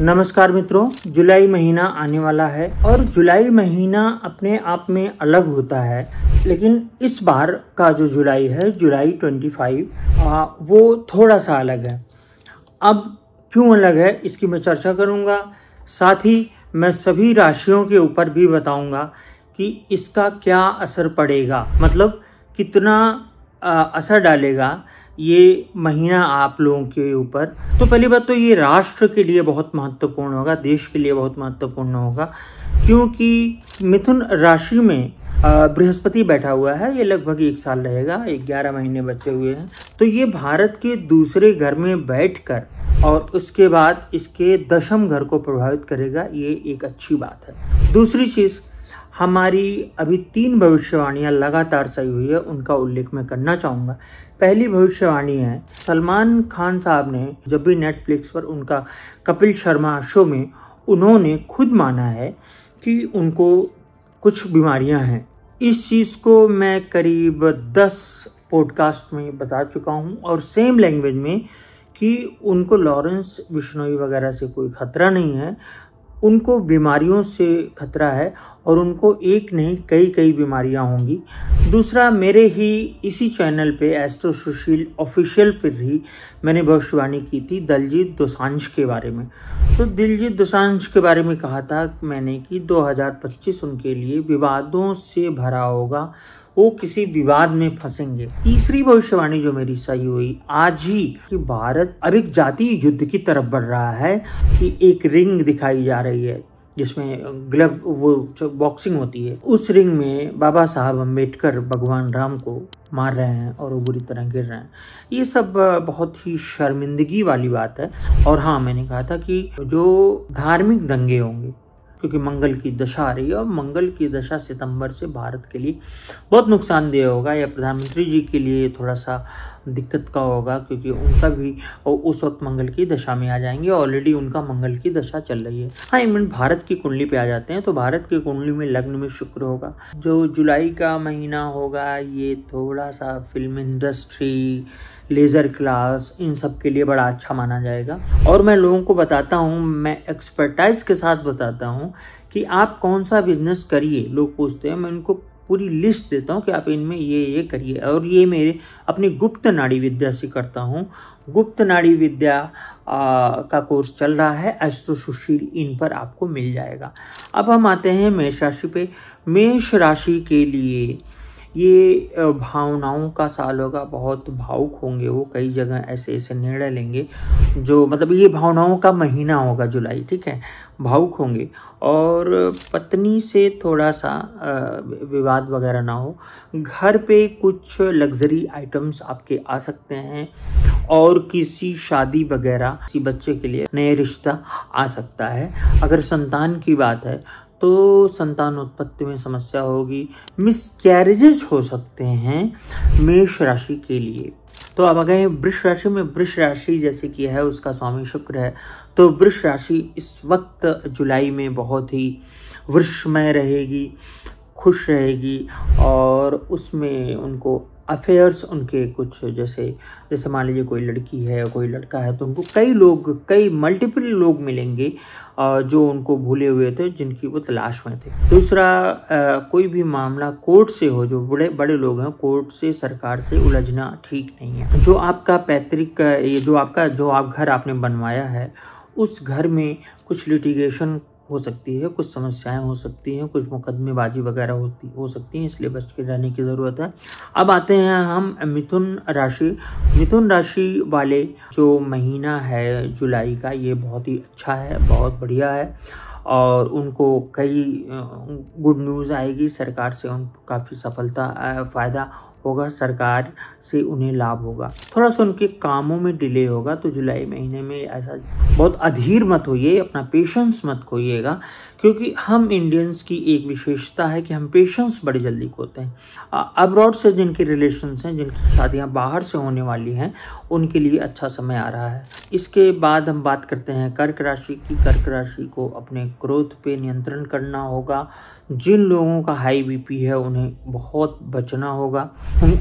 नमस्कार मित्रों, जुलाई महीना आने वाला है और जुलाई महीना अपने आप में अलग होता है, लेकिन इस बार का जो जुलाई है, जुलाई 25, वो थोड़ा सा अलग है। अब क्यों अलग है इसकी मैं चर्चा करूंगा, साथ ही मैं सभी राशियों के ऊपर भी बताऊंगा कि इसका क्या असर पड़ेगा, मतलब कितना असर डालेगा ये महीना आप लोगों के ऊपर। तो पहली बात तो ये राष्ट्र के लिए बहुत महत्वपूर्ण होगा, देश के लिए बहुत महत्वपूर्ण होगा, क्योंकि मिथुन राशि में बृहस्पति बैठा हुआ है। ये लगभग 1 साल रहेगा, 11 महीने बचे हुए हैं। तो ये भारत के दूसरे घर में बैठकर और उसके बाद इसके दशम घर को प्रभावित करेगा, ये एक अच्छी बात है। दूसरी चीज, हमारी अभी 3 भविष्यवाणियां लगातार सही हुई है, उनका उल्लेख मैं करना चाहूंगा। पहली भविष्यवाणी है, सलमान खान साहब ने जब भी नेटफ्लिक्स पर उनका कपिल शर्मा शो में उन्होंने खुद माना है कि उनको कुछ बीमारियां हैं। इस चीज को मैं करीब 10 पॉडकास्ट में बता चुका हूं और सेम लैंग्वेज में कि उनको लॉरेंस बिश्नोई वगैरह से कोई खतरा नहीं है, उनको बीमारियों से खतरा है और उनको एक नहीं कई बीमारियां होंगी। दूसरा, मेरे ही इसी चैनल पे एस्ट्रो सुशील ऑफिशियल पर ही मैंने भविष्यवाणी की थी दिलजीत दोसांझ के बारे में। तो दिलजीत दोसांझ के बारे में कहा था मैंने कि 2025 उनके लिए विवादों से भरा होगा, वो किसी विवाद में फंसेंगे। तीसरी भविष्यवाणी जो मेरी सही हुई आज ही, कि भारत अब एक जातीय युद्ध की तरफ बढ़ रहा है, कि एक रिंग दिखाई जा रही है जिसमें ग्लव वो जो बॉक्सिंग होती है, उस रिंग में बाबा साहब अम्बेडकर भगवान राम को मार रहे हैं और वो बुरी तरह गिर रहे हैं। ये सब बहुत ही शर्मिंदगी वाली बात है। और हाँ, मैंने कहा था कि जो धार्मिक दंगे होंगे, क्योंकि मंगल की दशा आ रही है और मंगल की दशा सितंबर से भारत के लिए बहुत नुकसानदेह होगा, या प्रधानमंत्री जी के लिए थोड़ा सा दिक्कत का होगा, क्योंकि उनका भी उस वक्त मंगल की दशा में आ जाएंगे। ऑलरेडी उनका मंगल की दशा चल रही है। हाँ, 1 मिनट भारत की कुंडली पे आ जाते हैं। तो भारत की कुंडली में लग्न में शुक्र होगा। जो जुलाई का महीना होगा ये थोड़ा सा फिल्म इंडस्ट्री, लेजर क्लास, इन सब के लिए बड़ा अच्छा माना जाएगा। और मैं लोगों को बताता हूँ, मैं एक्सपर्टाइज के साथ बताता हूँ कि आप कौन सा बिजनेस करिए। लोग पूछते हैं, मैं उनको पूरी लिस्ट देता हूँ कि आप इनमें ये करिए। और ये मेरे अपनी गुप्त नाड़ी विद्या से करता हूँ। गुप्त नाड़ी विद्या का कोर्स चल रहा है, एस्ट्रो सुशील, इन पर आपको मिल जाएगा। अब हम आते हैं मेष राशि पे। मेष राशि के लिए ये भावनाओं का साल होगा, बहुत भावुक होंगे वो, कई जगह ऐसे निर्णय लेंगे जो, मतलब ये भावनाओं का महीना होगा जुलाई, ठीक है। भावुक होंगे और पत्नी से थोड़ा सा विवाद वगैरह ना हो। घर पे कुछ लग्जरी आइटम्स आपके आ सकते हैं और किसी शादी वगैरह, किसी बच्चे के लिए नया रिश्ता आ सकता है। अगर संतान की बात है तो संतान उत्पत्ति में समस्या होगी, मिसकैरेजेस हो सकते हैं मेष राशि के लिए। तो अब आ गए वृष राशि में। वृष राशि जैसे कि है उसका स्वामी शुक्र है, तो वृष राशि इस वक्त जुलाई में बहुत ही वृषमय रहेगी, खुश रहेगी और उसमें उनको अफेयर्स, उनके कुछ जैसे मान लीजिए कोई लड़की है कोई लड़का है, तो उनको कई मल्टीपल लोग मिलेंगे जो उनको भूले हुए थे, जिनकी वो तलाश में थे। दूसरा, कोई भी मामला कोर्ट से हो, जो बड़े लोग हैं, कोर्ट से, सरकार से उलझना ठीक नहीं है। जो आपका पैतृक, ये जो आप घर आपने बनवाया है, उस घर में कुछ लिटिगेशन हो सकती है, कुछ समस्याएं हो सकती हैं, कुछ मुकदमेबाजी वगैरह हो सकती हैं, इसलिए बच के रहने की ज़रूरत है। अब आते हैं हम मिथुन राशि। मिथुन राशि वाले जो महीना है जुलाई का, ये बहुत ही अच्छा है, बहुत बढ़िया है और उनको कई गुड न्यूज़ आएगी। सरकार से उनको काफ़ी सफलता, फ़ायदा होगा, सरकार से उन्हें लाभ होगा। थोड़ा सा उनके कामों में डिले होगा। तो जुलाई महीने में ऐसा बहुत अधीर मत होइए, अपना पेशेंस मत खोइएगा, क्योंकि हम इंडियंस की एक विशेषता है कि हम पेशेंस बड़ी जल्दी खोते हैं। अब्रॉड से जिनके रिलेशंस हैं, जिनकी शादियां बाहर से होने वाली हैं, उनके लिए अच्छा समय आ रहा है। इसके बाद हम बात करते हैं कर्क राशि की। कर्क राशि को अपने क्रोध पे नियंत्रण करना होगा। जिन लोगों का हाई बीपी है उन्हें बहुत बचना होगा।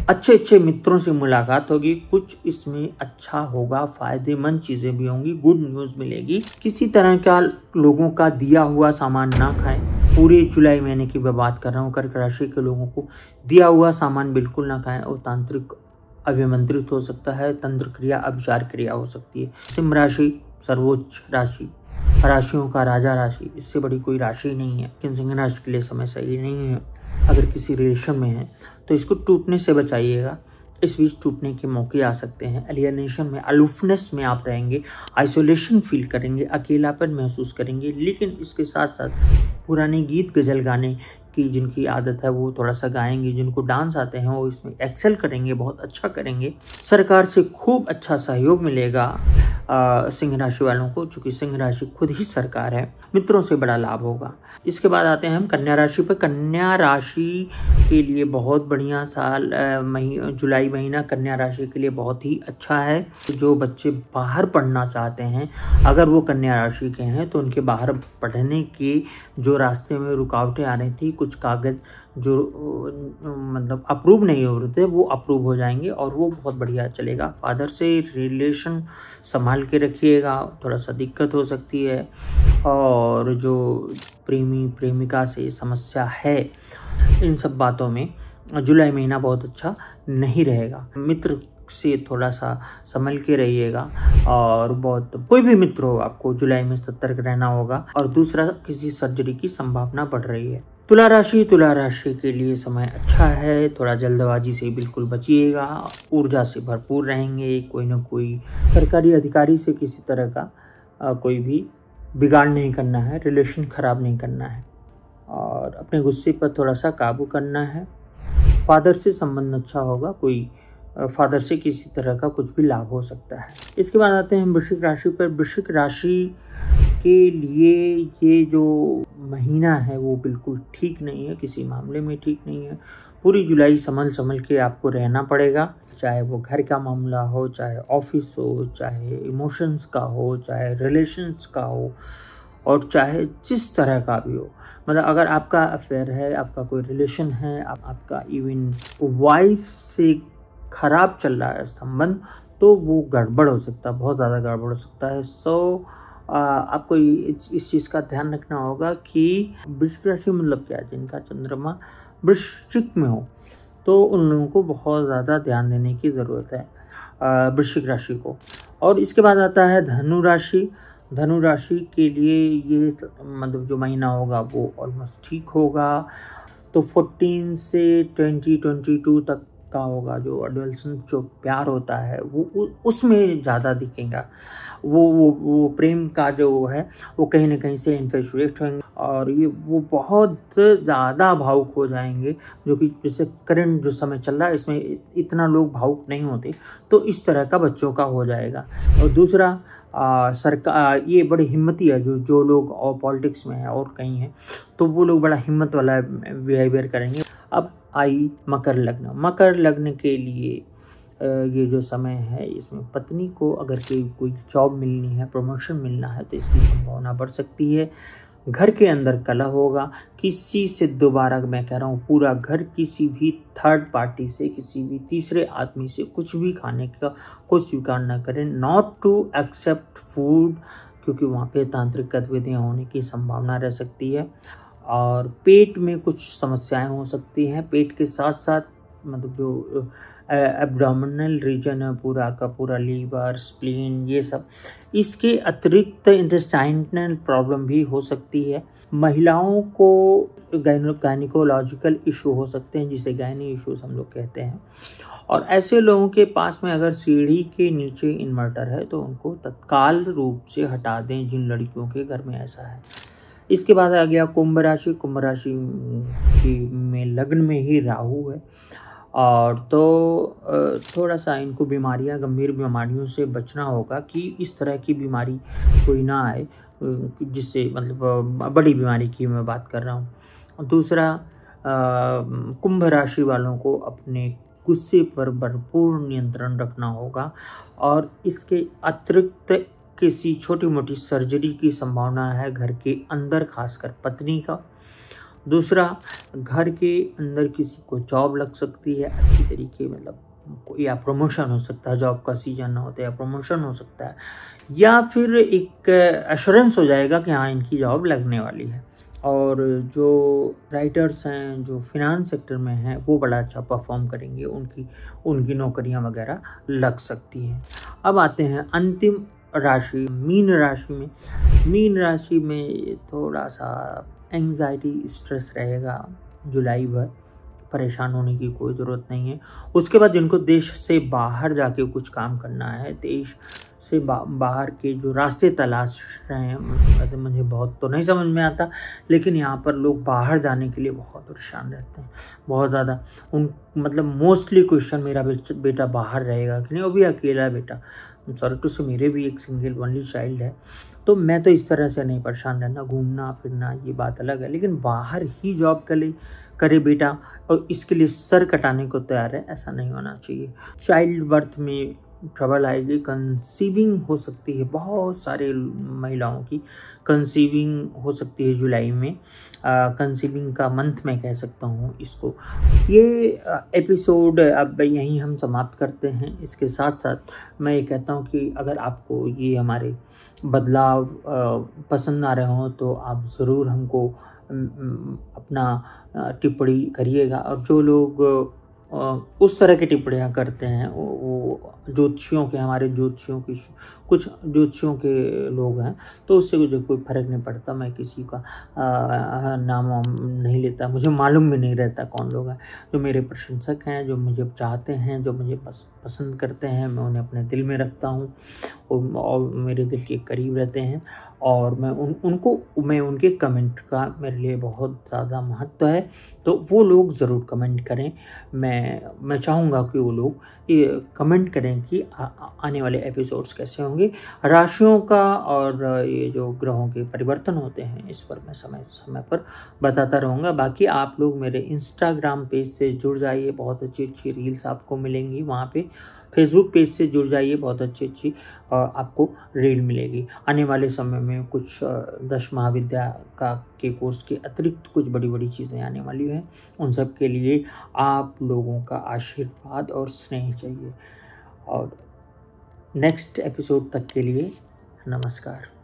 अच्छे अच्छे मित्रों से मुलाकात होगी, कुछ इसमें अच्छा होगा, फायदेमंद चीजें भी होंगी, गुड न्यूज मिलेगी। किसी तरह का लोगों का दिया हुआ सामान ना खाएं। पूरे जुलाई महीने की मैं बात कर रहा हूँ, कर्क राशि के लोगों को दिया हुआ सामान बिल्कुल ना खाएं और तांत्रिक अभिमंत्रित हो सकता है, तंत्र क्रिया अभिचार क्रिया हो सकती है। सिंह राशि सर्वोच्च राशि, राशियों का राजा राशि, इससे बड़ी कोई राशि नहीं है, लेकिन सिंह राशि के लिए समय सही नहीं है। अगर किसी रिलेशन में है तो इसको टूटने से बचाइएगा, इस बीच टूटने के मौके आ सकते हैं। एलियनेशन में, अलूफनेस में आप रहेंगे, आइसोलेशन फील करेंगे, अकेलापन महसूस करेंगे। लेकिन इसके साथ साथ पुराने गीत गजल गाने की जिनकी आदत है वो थोड़ा सा गाएंगे, जिनको डांस आते हैं वो इसमें एक्सेल करेंगे, बहुत अच्छा करेंगे। सरकार से खूब अच्छा सहयोग मिलेगा सिंह राशि वालों को, चूंकि सिंह राशि खुद ही सरकार है। मित्रों से बड़ा लाभ होगा। इसके बाद आते हैं हम कन्या राशि पर। कन्या राशि के लिए बहुत बढ़िया साल जुलाई महीना कन्या राशि के लिए बहुत ही अच्छा है। जो बच्चे बाहर पढ़ना चाहते हैं, अगर वो कन्या राशि के हैं तो उनके बाहर पढ़ने के जो रास्ते में रुकावटें आ रही थी, कुछ कागज जो मतलब अप्रूव नहीं हो रहे थे वो अप्रूव हो जाएंगे और वो बहुत बढ़िया चलेगा। फादर से रिलेशन संभाल के रखिएगा, थोड़ा सा दिक्कत हो सकती है। और जो प्रेमी प्रेमिका से समस्या है, इन सब बातों में जुलाई महीना बहुत अच्छा नहीं रहेगा। मित्र से थोड़ा सा संभल के रहिएगा और बहुत कोई भी मित्र हो आपको जुलाई में सतर्क रहना होगा। और दूसरा, किसी सर्जरी की संभावना बढ़ रही है। तुला राशि के लिए समय अच्छा है, थोड़ा जल्दबाजी से बिल्कुल बचिएगा, ऊर्जा से भरपूर रहेंगे। कोई ना कोई सरकारी अधिकारी से किसी तरह का कोई भी बिगाड़ नहीं करना है, रिलेशन खराब नहीं करना है और अपने गुस्से पर थोड़ा सा काबू करना है। फादर से संबंध अच्छा होगा, कोई फादर से किसी तरह का कुछ भी लाभ हो सकता है। इसके बाद आते हैं वृश्चिक राशि पर। वृश्चिक राशि के लिए ये जो महीना है वो बिल्कुल ठीक नहीं है, किसी मामले में ठीक नहीं है। पूरी जुलाई संभल के आपको रहना पड़ेगा, चाहे वो घर का मामला हो, चाहे ऑफिस हो, चाहे इमोशंस का हो, चाहे रिलेशंस का हो और चाहे जिस तरह का भी हो। मतलब अगर आपका अफेयर है, आपका कोई रिलेशन है, आपका इवन वाइफ से खराब चल रहा है संबंध, तो वो गड़बड़ हो सकता है, बहुत ज़्यादा गड़बड़ हो सकता है। आपको इस चीज़ का ध्यान रखना होगा कि वृश्चिक राशि मतलब क्या है, जिनका चंद्रमा वृश्चिक में हो तो उन लोगों को बहुत ज़्यादा ध्यान देने की ज़रूरत है वृश्चिक राशि को। और इसके बाद आता है धनु राशि। धनु राशि के लिए ये मतलब जो महीना होगा वो ऑलमोस्ट ठीक होगा। तो 14 से 2022 तक का होगा। जो एडोलसेंस जो प्यार होता है वो उसमें ज़्यादा दिखेगा। वो प्रेम का जो है वो कहीं ना कहीं से इन्फेचुएट होंगे और ये वो बहुत ज़्यादा भावुक हो जाएंगे, जो कि जैसे करंट जो समय चल रहा है इसमें इतना लोग भावुक नहीं होते, तो इस तरह का बच्चों का हो जाएगा। और दूसरा सरकार ये बड़ी हिम्मती है, जो लोग और पॉलिटिक्स में है और कहीं हैं तो वो लोग बड़ा हिम्मत वाला बिहेवियर करेंगे। अब आई मकर लग्न। मकर लग्न के लिए ये जो समय है इसमें पत्नी को अगर कोई जॉब मिलनी है, प्रमोशन मिलना है तो इसकी संभावना बढ़ सकती है। घर के अंदर कलह होगा, किसी से दोबारा मैं कह रहा हूँ पूरा घर किसी भी थर्ड पार्टी से, किसी भी तीसरे आदमी से कुछ भी खाने का को स्वीकार न करें। नॉट टू एक्सेप्ट फूड, क्योंकि वहाँ पे तांत्रिक गतिविधियाँ होने की संभावना रह सकती है। और पेट में कुछ समस्याएं हो सकती हैं। पेट के साथ साथ मतलब जो एब्डोमिनल रीजन है पूरा का पूरा, लीवर, स्प्लीन, ये सब। इसके अतिरिक्त इंटेस्टाइनल प्रॉब्लम भी हो सकती है। महिलाओं को गायनिकोलॉजिकल इशू हो सकते हैं, जिसे गायनी इश्यूज हम लोग कहते हैं। और ऐसे लोगों के पास में अगर सीढ़ी के नीचे इन्वर्टर है तो उनको तत्काल रूप से हटा दें, जिन लड़कियों के घर में ऐसा है। इसके बाद आ गया कुंभ राशि। कुंभ राशि में लग्न में ही राहु है और तो थोड़ा सा इनको बीमारियां, गंभीर बीमारियों से बचना होगा कि इस तरह की बीमारी कोई ना आए, जिससे मतलब बड़ी बीमारी की मैं बात कर रहा हूँ। दूसरा, कुंभ राशि वालों को अपने गुस्से पर भरपूर नियंत्रण रखना होगा और इसके अतिरिक्त किसी छोटी मोटी सर्जरी की संभावना है घर के अंदर, खासकर पत्नी का। दूसरा, घर के अंदर किसी को जॉब लग सकती है अच्छी तरीके, मतलब या प्रमोशन हो सकता है, जॉब का सीजन होता है या प्रमोशन हो सकता है, या फिर एक एश्योरेंस हो जाएगा कि हाँ इनकी जॉब लगने वाली है। और जो राइटर्स हैं, जो फिनांस सेक्टर में हैं, वो बड़ा अच्छा परफॉर्म करेंगे, उनकी नौकरियां वगैरह लग सकती हैं। अब आते हैं अंतिम राशि मीन राशि में। मीन राशि में थोड़ा सा एंग्जाइटी, स्ट्रेस रहेगा जुलाई भर, परेशान होने की कोई ज़रूरत नहीं है। उसके बाद जिनको देश से बाहर जाके कुछ काम करना है, देश से बाहर के जो रास्ते तलाश रहे हैं, मुझे बहुत तो नहीं समझ में आता, लेकिन यहाँ पर लोग बाहर जाने के लिए बहुत परेशान रहते हैं, बहुत ज़्यादा। मतलब मोस्टली क्वेश्चन, मेरा बेटा बाहर रहेगा कि नहीं, वो भी अकेला बेटा, सॉरी टू से मेरे भी एक सिंगल ओनली चाइल्ड है, तो मैं तो इस तरह से नहीं परेशान रहना, घूमना फिरना ये बात अलग है, लेकिन बाहर ही जॉब करे बेटा और इसके लिए सर कटाने को तैयार है, ऐसा नहीं होना चाहिए। चाइल्ड बर्थ में ट्रबल आएगी, कंसीविंग हो सकती है, बहुत सारे महिलाओं की कंसीविंग हो सकती है जुलाई में, कंसीविंग का मंथ मैं कह सकता हूँ इसको। ये एपिसोड अब यहीं हम समाप्त करते हैं। इसके साथ साथ मैं ये कहता हूँ कि अगर आपको ये हमारे बदलाव पसंद आ रहे हों तो आप ज़रूर हमको अपना टिप्पणी करिएगा। और जो लोग उस तरह की टिप्पणियाँ करते हैं, वो ज्योतिषियों के, हमारे ज्योतिषियों की, कुछ ज्योतिषियों के लोग हैं, तो उससे मुझे कोई फ़र्क नहीं पड़ता। मैं किसी का नाम नहीं लेता, मुझे मालूम भी नहीं रहता कौन लोग हैं। जो मेरे प्रशंसक हैं, जो मुझे चाहते हैं, जो मुझे पसंद करते हैं, मैं उन्हें अपने दिल में रखता हूँ और मेरे दिल के करीब रहते हैं, और मैं उनके कमेंट का मेरे लिए बहुत ज़्यादा महत्व है। तो वो लोग ज़रूर कमेंट करें। मैं चाहूँगा कि वो लोग ये कमेंट करें कि आने वाले एपिसोड्स कैसे होंगे। राशियों का और ये जो ग्रहों के परिवर्तन होते हैं, इस पर मैं समय पर बताता रहूँगा। बाकी आप लोग मेरे इंस्टाग्राम पेज से जुड़ जाइए, बहुत अच्छी रील्स आपको मिलेंगी वहाँ पे। फेसबुक पेज से जुड़ जाइए, बहुत अच्छी आपको रील मिलेगी। आने वाले समय में कुछ 10 महाविद्या के कोर्स के अतिरिक्त कुछ बड़ी चीज़ें आने वाली हैं। उन सब के लिए आप लोगों का आशीर्वाद और स्नेह चाहिए। और नेक्स्ट एपिसोड तक के लिए नमस्कार।